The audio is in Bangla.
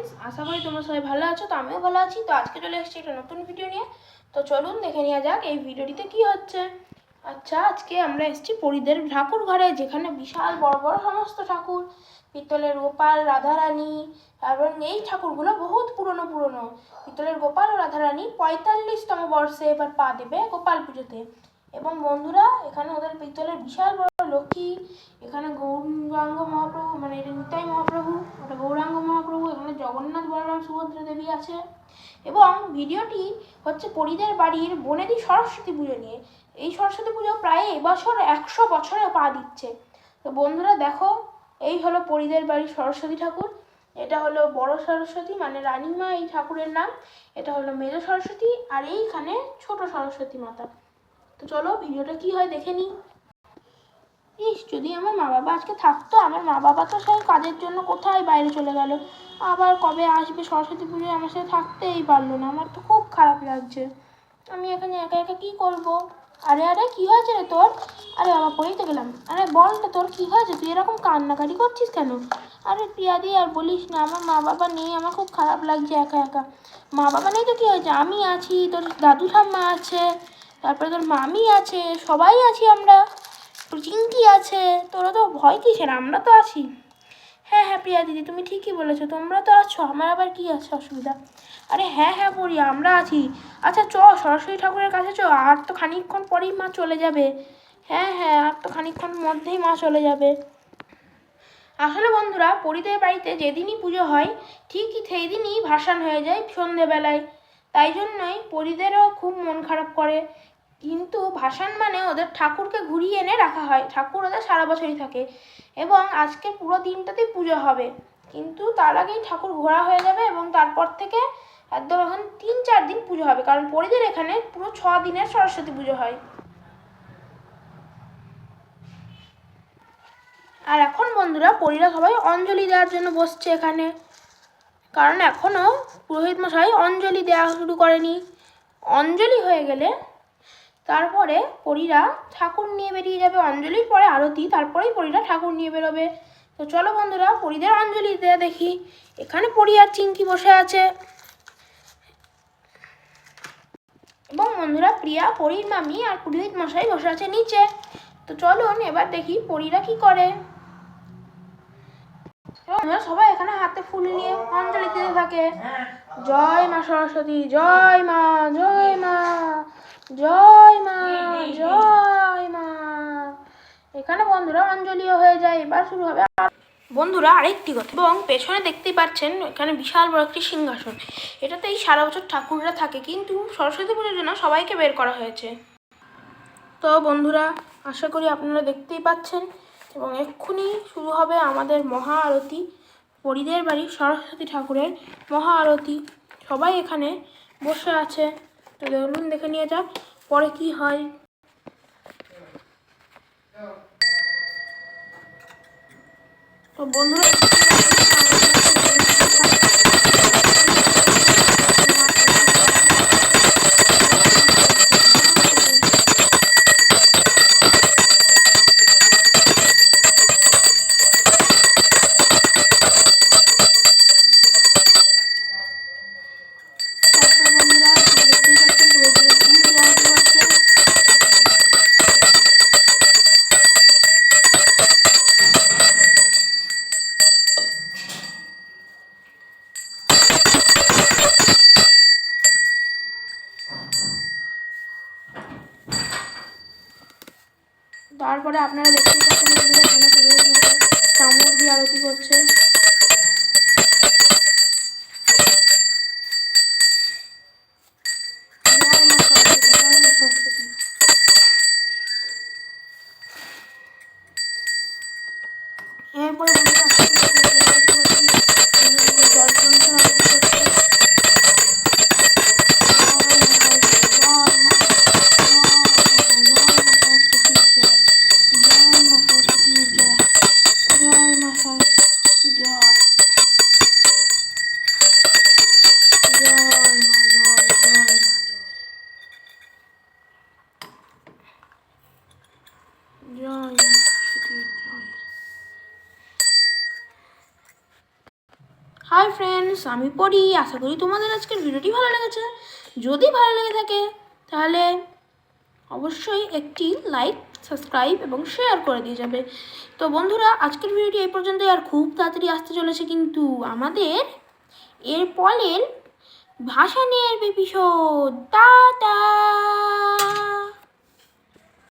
ফ্রেন্ডস, আশা করি তোমরা সবাই ভালো আছো। তো আমিও ভালো আছি। তো আজকে চলে এসেছি একটা নতুন ভিডিও নিয়ে। তো চলুন দেখে নেওয়া যাক এই ভিডিওটিতে কি হচ্ছে। আচ্ছা, আজকে আমরা এসেছি পরিদের ঠাকুর ঘরে, যেখানে বিশাল বড় বড় সমস্ত ঠাকুর, পিতলের গোপাল, রাধারানী। এবং এই ঠাকুরগুলো বহুত পুরনো পিতলের গোপাল ও রাধারানী 45তম বর্ষে এবার পা দেবে গোপাল পুজোতে। এবং বন্ধুরা, এখানে ওদের পিতলের বিশাল বড় লক্ষ্মী, এখানে গৌরাঙ্গ মহাপ্রভু, মানে এটা নিতাই মহাপ্রভু, ওটা গৌরাঙ্গ মহাপ্রভু, এখানে জগন্নাথ, বলরাম, সুভদ্রা দেবী আছে। এবং ভিডিওটি হচ্ছে পরিদের বাড়ির বনেদি সরস্বতী পুজো নিয়ে। এই সরস্বতী পুজো প্রায় এবছর 100 বছরে পা দিচ্ছে। তো বন্ধুরা দেখো, এই হলো পরিদের বাড়ির সরস্বতী ঠাকুর। এটা হলো বড় সরস্বতী, মানে রানীমা এই ঠাকুরের নাম। এটা হলো মেজ সরস্বতী, আর এইখানে ছোট সরস্বতী মাতা। তো চলো ভিডিওটা কি হয় দেখে নিই। যদি আমার মা বাবা আজকে থাকতো। আমার মা বাবা তো সেই কাজের জন্য কোথায় বাইরে চলে গেল, আবার কবে আসবে সরস্বতী পুজোয় আমার সাথে থাকতেই পারলো না। আমার তো খুব খারাপ লাগছে। আমি এখানে একা একা কী করবো। আরে আরে কী হয়েছে রে তোর? আরে বাবা, পড়িতে গেলাম। আরে বল না, তোর কী হয়েছে? তুই এরকম কান্নাকাটি করছিস কেন? আরে প্রিয়াদি, আর বলিস না, আমার মা বাবা নেই, আমার খুব খারাপ লাগছে একা একা। মা বাবা নেই তো কী হয়েছে, আমি আছি, তোর দাদু ঠাম্মা আছে, তারপরে তোর মামি আছে, সবাই আছি আমরা। চিঙ্কি আছে, তোরা তো ভয় কিসের, আমরা তো আছি। হ্যাঁ হ্যাঁ প্রিয়া দিদি, তুমি ঠিকই বলেছো, তোমরা তো আছো, আমার আবার কি আছে অসুবিধা? আরে হ্যাঁ হ্যাঁ পড়ি, আমরা আছি। আচ্ছা চ, সরস্বতী ঠাকুরের কাছে চ, আর তো খানিকক্ষণ পরেই মা চলে যাবে। হ্যাঁ হ্যাঁ, আর তো খানিকক্ষণ মধ্যেই মা চলে যাবে। আসলে বন্ধুরা, পরিদের বাড়িতে যেদিনই পুজো হয় ঠিকই সেই দিনই ভাসান হয়ে যায় সন্ধেবেলায়। তাই জন্যই পরিদেরও খুব মন খারাপ করে। কিন্তু ভাসান মানে ওদের ঠাকুরকে ঘুরিয়ে এনে রাখা হয়, ঠাকুর ওদের সারা বছরই থাকে। এবং আজকে পুরো দিনটাতেই পুজো হবে, কিন্তু তার আগেই ঠাকুর ঘোরা হয়ে যাবে। এবং তারপর থেকে একদম এখন 3-4 দিন পুজো হবে, কারণ পরিদের এখানে পুরো 6 দিনের সরস্বতী পুজো হয়। আর এখন বন্ধুরা, পরিরা সবাই অঞ্জলি দেওয়ার জন্য বসছে এখানে, কারণ এখনও পুরোহিত মশাই অঞ্জলি দেওয়া শুরু করেনি। অঞ্জলি হয়ে গেলে তারপরে পরীরা ঠাকুর নিয়ে বেরিয়ে যাবে। অঞ্জলির পরে আরতি, তারপরেই পরীরা ঠাকুর নিয়ে বেরোবে। তো চলো বন্ধুরা, পরীদের অঞ্জলি দিয়ে দেখি। এখানে পরী আর চিঙ্কি বসে আছে, এবং বন্ধুরা প্রিয়া, পরীর মামি আর পুরোহিত মশাই বসে আছে নিচে। তো চলুন এবার দেখি পরীরা কি করে। সবাই এখানে হাতে ফুল নিয়ে অঞ্জলি দিতে থাকে। জয় মা সরস্বতী, জয় মা, জয় মা, জয় মা, জয় মা। এখানে বন্ধুরা অঞ্জলিও হয়ে যায়। এবার শুরু হবে বন্ধুরা আরেকটি কথা। এবং পেছনে দেখতেই পাচ্ছেন এখানে বিশাল বড় একটি সিংহাসন। এটাতেই সারা বছর ঠাকুররা থাকে, কিন্তু সরস্বতী পুজোর জন্য সবাইকে বের করা হয়েছে। তো বন্ধুরা, আশা করি আপনারা দেখতেই পাচ্ছেন। এবং এক্ষুনি শুরু হবে আমাদের মহা আরতি, পরিদের বাড়ির সরস্বতী ঠাকুরের মহা আরতি। সবাই এখানে বসে আছে। তো দেখুন, দেখে নিয়ে যাক পরে কি হয়। তো বন্ধুরা, তারপরে আপনারা দেখতে পাচ্ছেন চামচ দিয়ে আরতি করছে। এরপরে হাই ফ্রেন্ডস, আমি পড়ি। আশা করি তোমাদের আজকের ভিডিওটি ভালো লেগেছে। যদি ভালো লেগে থাকে তাহলে অবশ্যই একটি লাইক, সাবস্ক্রাইব এবং শেয়ার করে দিয়ে যাবে। তো বন্ধুরা, আজকের ভিডিওটি এই পর্যন্তই। আর খুব তাড়াতাড়ি আসতে চলেছে কিন্তু আমাদের এর পরের ভাষা নিয়ে এপিসোড। টাটা।